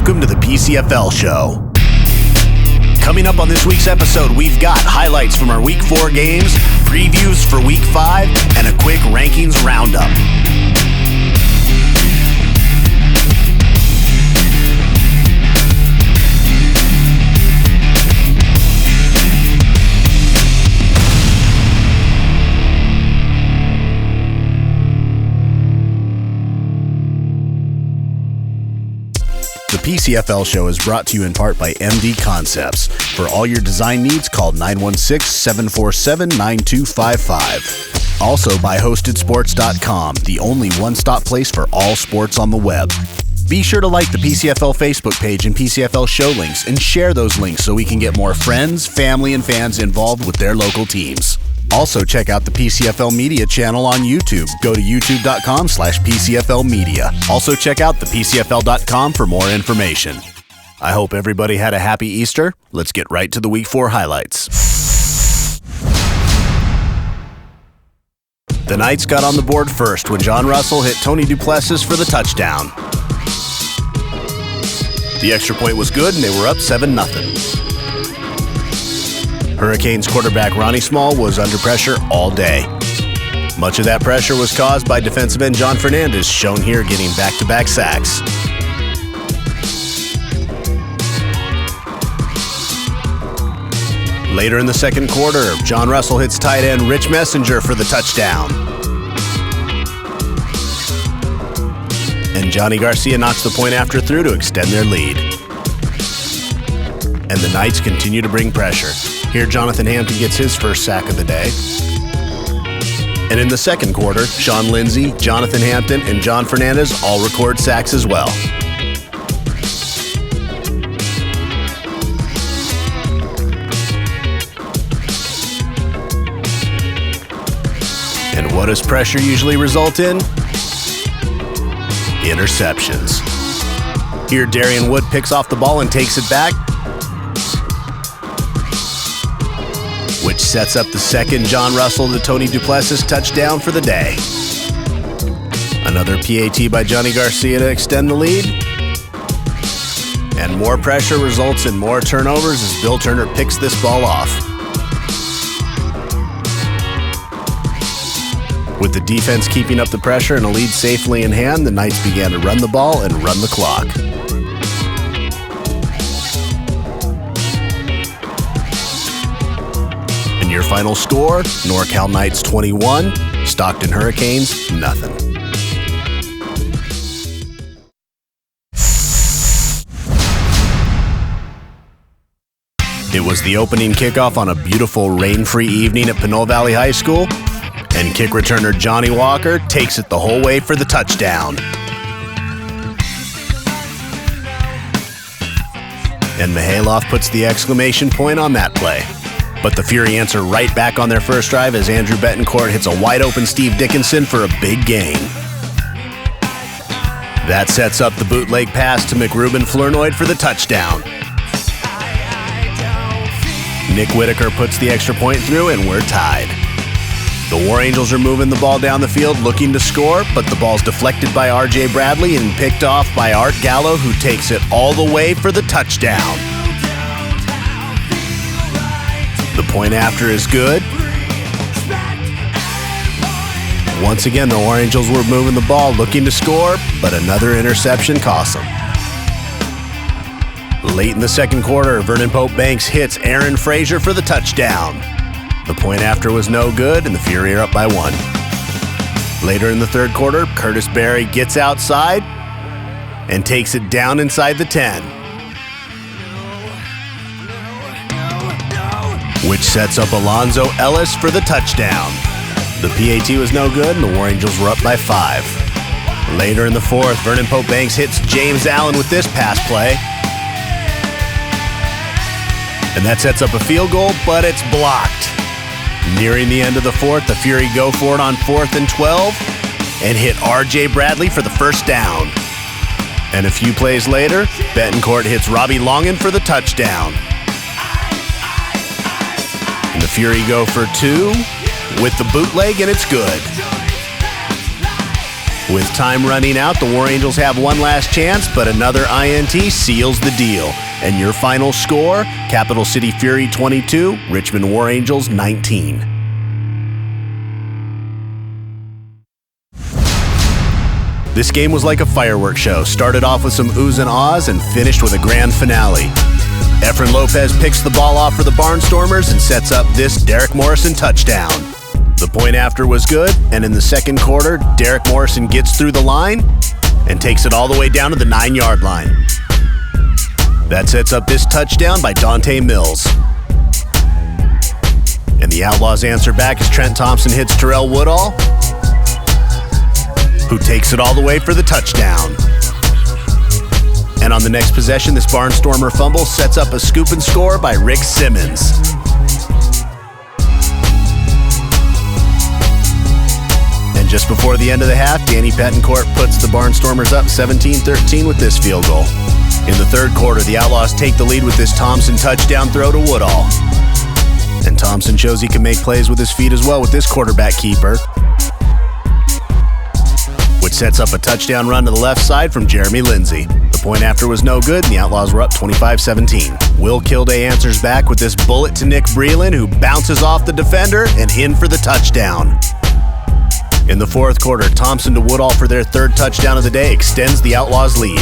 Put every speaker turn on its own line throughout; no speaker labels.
welcome to the PCFL show. Coming up on this week's episode, we've got highlights from our Week 4 games, previews for Week 5, and a quick rankings roundup. The PCFL show is brought to you in part by MD Concepts. For all your design needs, call 916-747-9255. Also by HostedSports.com, the only one-stop place for all sports on the web. Be sure to like the PCFL Facebook page and PCFL show links and share those links so we can get more friends, family, and fans involved with their local teams. Also, check out the PCFL Media channel on YouTube. Go to youtube.com/PCFL Media. Also, check out thepcfl.com for more information. I hope everybody had a happy Easter. Let's get right to the Week 4 highlights. The Knights got on the board first when John Russell hit Tony Duplessis for the touchdown. The extra point was good and they were up 7-0. Hurricanes quarterback Ronnie Small was under pressure all day. Much of that pressure was caused by defensive end John Fernandez, shown here getting back-to-back sacks. Later in the second quarter, John Russell hits tight end Rich Messenger for the touchdown. And Johnny Garcia knocks the point after through to extend their lead. And the Knights continue to bring pressure. Here, Jonathan Hampton gets his first sack of the day. And in the second quarter, Sean Lindsay, Jonathan Hampton, and John Fernandez all record sacks as well. And what does pressure usually result in? Interceptions. Here, Darian Wood picks off the ball and takes it back, which sets up the second John Russell to Tony Duplessis touchdown for the day. Another PAT by Johnny Garcia to extend the lead. And more pressure results in more turnovers as Bill Turner picks this ball off. With the defense keeping up the pressure and a lead safely in hand, the Knights began to run the ball and run the clock. Your final score, NorCal Knights 21, Stockton Hurricanes nothing. It was the opening kickoff on a beautiful rain-free evening at Pinole Valley High School, and kick returner Johnny Walker takes it the whole way for the touchdown. And Mihailoff puts the exclamation point on that play. But the Fury answer right back on their first drive as Andrew Betancourt hits a wide-open Steve Dickinson for a big gain. That sets up the bootleg pass to McRuben Flournoy for the touchdown. Nick Whitaker puts the extra point through, and we're tied. The War Angels are moving the ball down the field looking to score, but the ball's deflected by R.J. Bradley and picked off by Art Gallo, who takes it all the way for the touchdown. The point after is good. Once again, the War Angels were moving the ball, looking to score, but another interception cost them. Late in the second quarter, Vernon Pope Banks hits Aaron Frazier for the touchdown. The point after was no good, and the Fury are up by 1. Later in the third quarter, Curtis Berry gets outside and takes it down inside the 10. Which sets up Alonzo Ellis for the touchdown. The PAT was no good, and the War Angels were up by 5. Later in the fourth, Vernon Pope Banks hits James Allen with this pass play. And that sets up a field goal, but it's blocked. Nearing the end of the fourth, the Fury go for it on 4th and 12 and hit R.J. Bradley for the first down. And a few plays later, Betancourt hits Robbie Longan for the touchdown. And the Fury go for 2 with the bootleg, and it's good. With time running out, the War Angels have one last chance, but another INT seals the deal. And your final score, Capital City Fury 22, Richmond War Angels 19. This game was like a fireworks show. Started off with some oohs and ahs and finished with a grand finale. Efren Lopez picks the ball off for the Barnstormers and sets up this Derek Morrison touchdown. The point after was good, and in the second quarter, Derek Morrison gets through the line and takes it all the way down to the 9-yard line. That sets up this touchdown by Dante Mills. And the Outlaws answer back as Trent Thompson hits Terrell Woodall, who takes it all the way for the touchdown. And on the next possession, this Barnstormer fumble sets up a scoop and score by Rick Simmons. And just before the end of the half, Danny Betancourt puts the Barnstormers up 17-13 with this field goal. In the third quarter, the Outlaws take the lead with this Thompson touchdown throw to Woodall. And Thompson shows he can make plays with his feet as well with this quarterback keeper, which sets up a touchdown run to the left side from Jeremy Lindsay. The point after was no good, and the Outlaws were up 25-17. Will Kilday answers back with this bullet to Nick Breland, who bounces off the defender and in for the touchdown. In the fourth quarter, Thompson to Woodall for their third touchdown of the day extends the Outlaws' lead.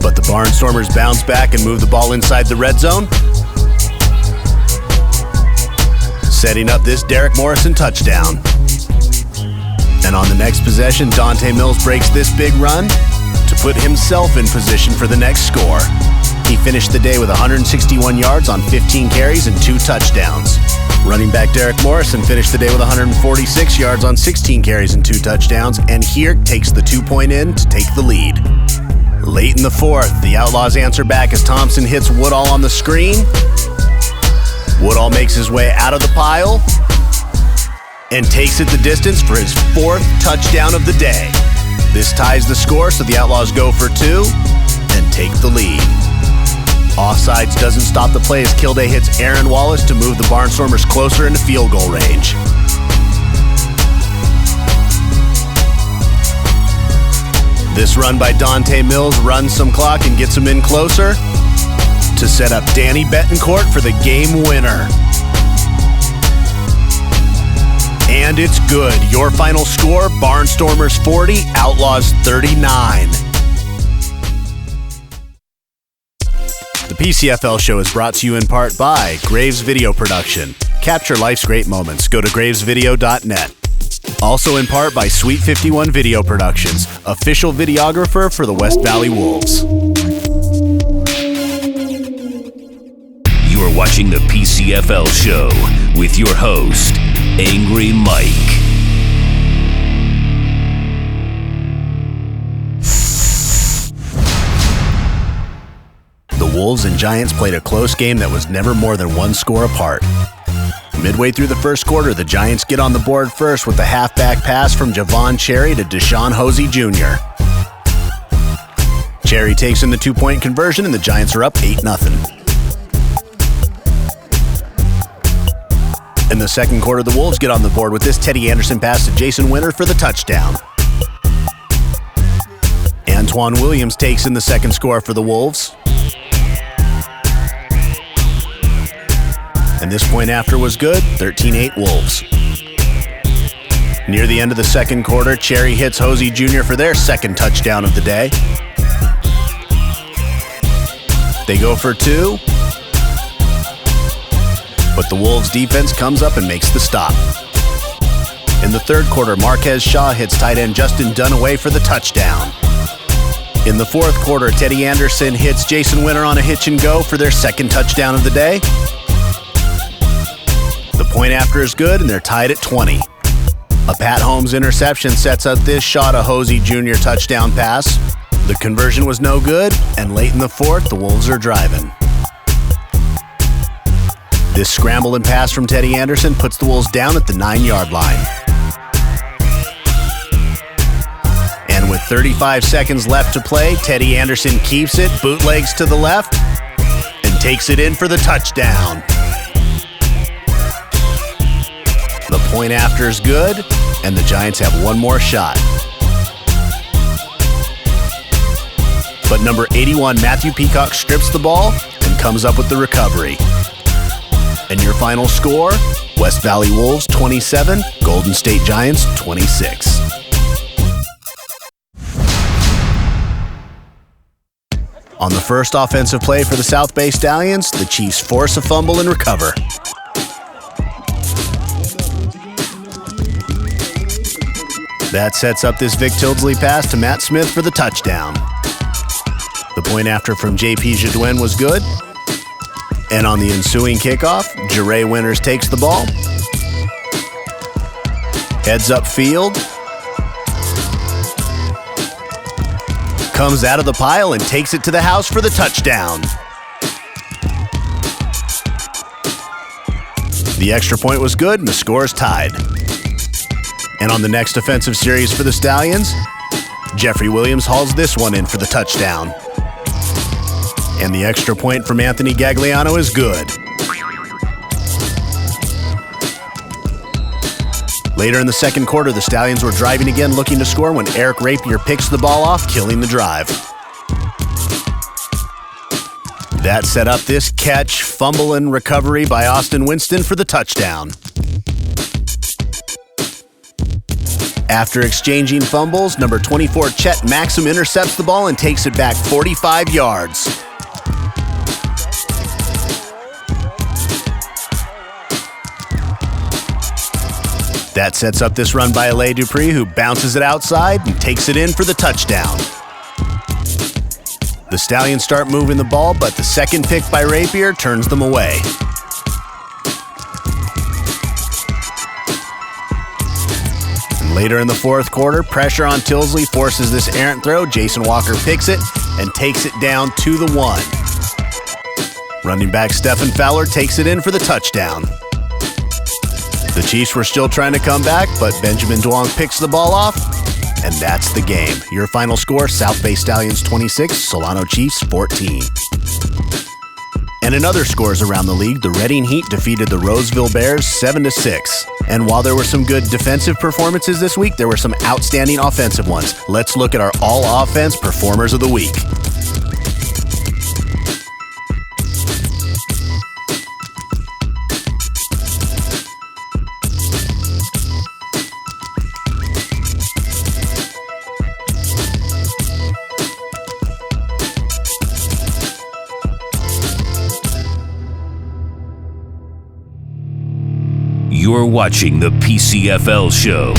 But the Barnstormers bounce back and move the ball inside the red zone, setting up this Derek Morrison touchdown. And on the next possession, Dante Mills breaks this big run to put himself in position for the next score. He finished the day with 161 yards on 15 carries and 2 touchdowns. Running back Derek Morrison finished the day with 146 yards on 16 carries and 2 touchdowns, and here takes the 2-point in to take the lead. Late in the fourth, the Outlaws answer back as Thompson hits Woodall on the screen. Woodall makes his way out of the pile and takes it the distance for his 4th touchdown of the day. This ties the score, so the Outlaws go for 2 and take the lead. Offsides doesn't stop the play as Kilday hits Aaron Wallace to move the Barnstormers closer into field goal range. This run by Dante Mills runs some clock and gets him in closer to set up Danny Betancourt for the game winner. And it's good. Your final score, Barnstormers 40, Outlaws 39. The PCFL show is brought to you in part by Graves Video Production. Capture life's great moments. Go to gravesvideo.net. Also in part by Sweet 51 Video Productions, official videographer for the West Valley Wolves.
You are watching the PCFL show with your host, Angry Mike.
The Wolves and Giants played a close game that was never more than 1 score apart. Midway through the first quarter, the Giants get on the board first with a halfback pass from Javon Cherry to Deshaun Hosey Jr. Cherry takes in the 2-point conversion, and the Giants are up 8-0. In the second quarter, the Wolves get on the board with this Teddy Anderson pass to Jason Winter for the touchdown. Antoine Williams takes in the second score for the Wolves. And this point after was good, 13-8 Wolves. Near the end of the second quarter, Cherry hits Hosey Jr. for their second touchdown of the day. They go for 2. But the Wolves defense comes up and makes the stop. In the third quarter, Marquez Shaw hits tight end Justin Dunaway for the touchdown. In the fourth quarter, Teddy Anderson hits Jason Winter on a hitch and go for their second touchdown of the day. The point after is good, and they're tied at 20. A Pat Holmes interception sets up this Shaw to Hosey Jr. touchdown pass. The conversion was no good, and late in the fourth, the Wolves are driving. This scramble and pass from Teddy Anderson puts the Wolves down at the 9-yard line. And with 35 seconds left to play, Teddy Anderson keeps it, bootlegs to the left, and takes it in for the touchdown. The point after is good, and the Giants have one more shot. But number 81, Matthew Peacock, strips the ball and comes up with the recovery. And your final score, West Valley Wolves 27, Golden State Giants 26. On the first offensive play for the South Bay Stallions, the Chiefs force a fumble and recover. That sets up this Vic Tildesley pass to Matt Smith for the touchdown. The point after from J.P. Jadwin was good. And on the ensuing kickoff, Jeray Winters takes the ball. Heads up field. Comes out of the pile and takes it to the house for the touchdown. The extra point was good and the score is tied. And on the next offensive series for the Stallions, Jeffrey Williams hauls this one in for the touchdown. And the extra point from Anthony Gagliano is good. Later in the second quarter, the Stallions were driving again, looking to score when Eric Rapier picks the ball off, killing the drive. That set up this catch, fumble, and recovery by Austin Winston for the touchdown. After exchanging fumbles, number 24, Chet Maxim, intercepts the ball and takes it back 45 yards. That sets up this run by Alay Dupree, who bounces it outside and takes it in for the touchdown. The Stallions start moving the ball, but the second pick by Rapier turns them away. And later in the fourth quarter, pressure on Tildesley forces this errant throw. Jason Walker picks it and takes it down to the 1. Running back Stephen Fowler takes it in for the touchdown. The Chiefs were still trying to come back, but Benjamin Duong picks the ball off, and that's the game. Your final score, South Bay Stallions 26, Solano Chiefs 14. And in other scores around the league, the Reading Heat defeated the Roseville Bears 7-6. And while there were some good defensive performances this week, there were some outstanding offensive ones. Let's look at our all-offense performers of the week.
You're watching the PCFL show.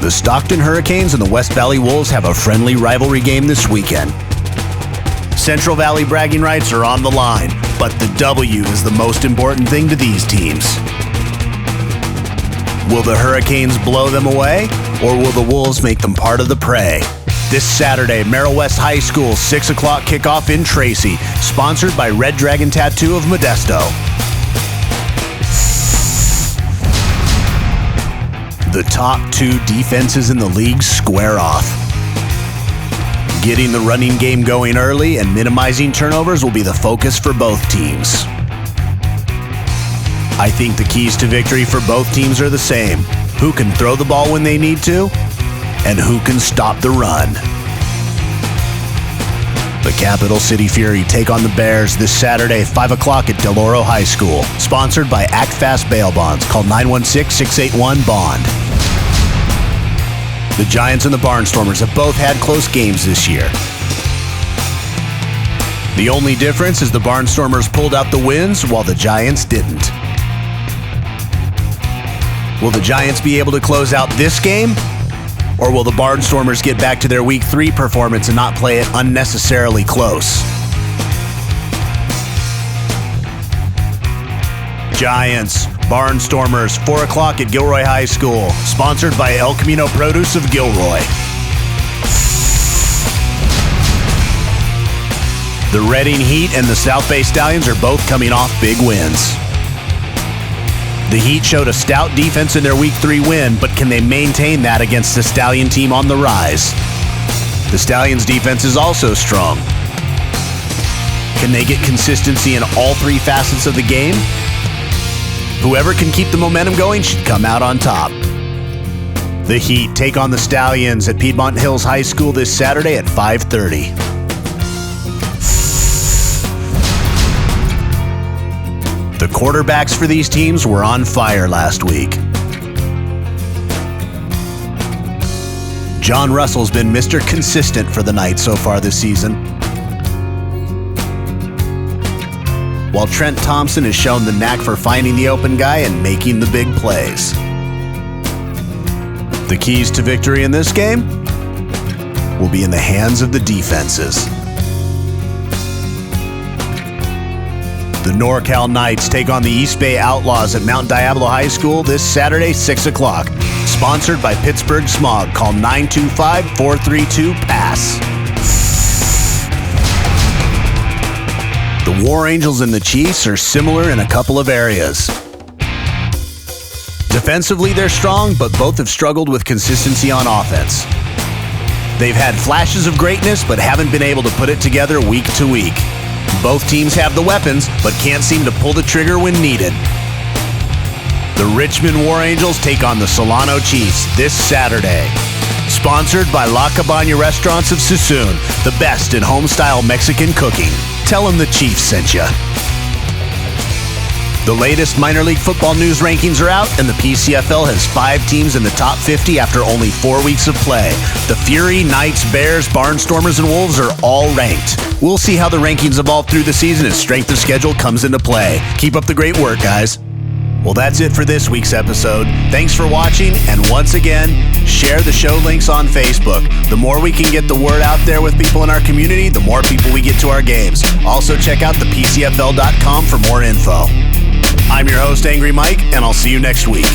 The Stockton Hurricanes and the West Valley Wolves have a friendly rivalry game this weekend. Central Valley bragging rights are on the line, but the W is the most important thing to these teams. Will the Hurricanes blow them away, or will the Wolves make them part of the prey? This Saturday, Merrill West High School, 6 o'clock kickoff in Tracy, sponsored by Red Dragon Tattoo of Modesto. The top two defenses in the league square off. Getting the running game going early and minimizing turnovers will be the focus for both teams. I think the keys to victory for both teams are the same. Who can throw the ball when they need to, and who can stop the run. The Capital City Fury take on the Bears this Saturday, 5 o'clock at Del Oro High School. Sponsored by Act Fast Bail Bonds. Call 916-681-BOND. The Giants and the Barnstormers have both had close games this year. The only difference is the Barnstormers pulled out the wins while the Giants didn't. Will the Giants be able to close out this game? Or will the Barnstormers get back to their Week 3 performance and not play it unnecessarily close? Giants, Barnstormers, 4 o'clock at Gilroy High School. Sponsored by El Camino Produce of Gilroy. The Reading Heat and the South Bay Stallions are both coming off big wins. The Heat showed a stout defense in their Week 3 win, but can they maintain that against the Stallion team on the rise? The Stallions' defense is also strong. Can they get consistency in all three facets of the game? Whoever can keep the momentum going should come out on top. The Heat take on the Stallions at Piedmont Hills High School this Saturday at 5:30. The quarterbacks for these teams were on fire last week. John Russell's been Mr. Consistent for the Knights so far this season, while Trent Thompson has shown the knack for finding the open guy and making the big plays. The keys to victory in this game will be in the hands of the defenses. The NorCal Knights take on the East Bay Outlaws at Mount Diablo High School this Saturday, 6 o'clock. Sponsored by Pittsburgh Smog. Call 925-432-PASS. The War Angels and the Chiefs are similar in a couple of areas. Defensively, they're strong, but both have struggled with consistency on offense. They've had flashes of greatness, but haven't been able to put it together week to week. Both teams have the weapons, but can't seem to pull the trigger when needed. The Richmond War Angels take on the Solano Chiefs this Saturday. Sponsored by La Cabana Restaurants of Sassoon, the best in home-style Mexican cooking. Tell them the Chiefs sent you. The latest minor league football news rankings are out, and the PCFL has 5 teams in the top 50 after only 4 weeks of play. The Fury, Knights, Bears, Barnstormers, and Wolves are all ranked. We'll see how the rankings evolve through the season as strength of schedule comes into play. Keep up the great work, guys. Well, that's it for this week's episode. Thanks for watching, and once again, share the show links on Facebook. The more we can get the word out there with people in our community, the more people we get to our games. Also, check out the PCFL.com for more info. I'm your host, Angry Mike, and I'll see you next week.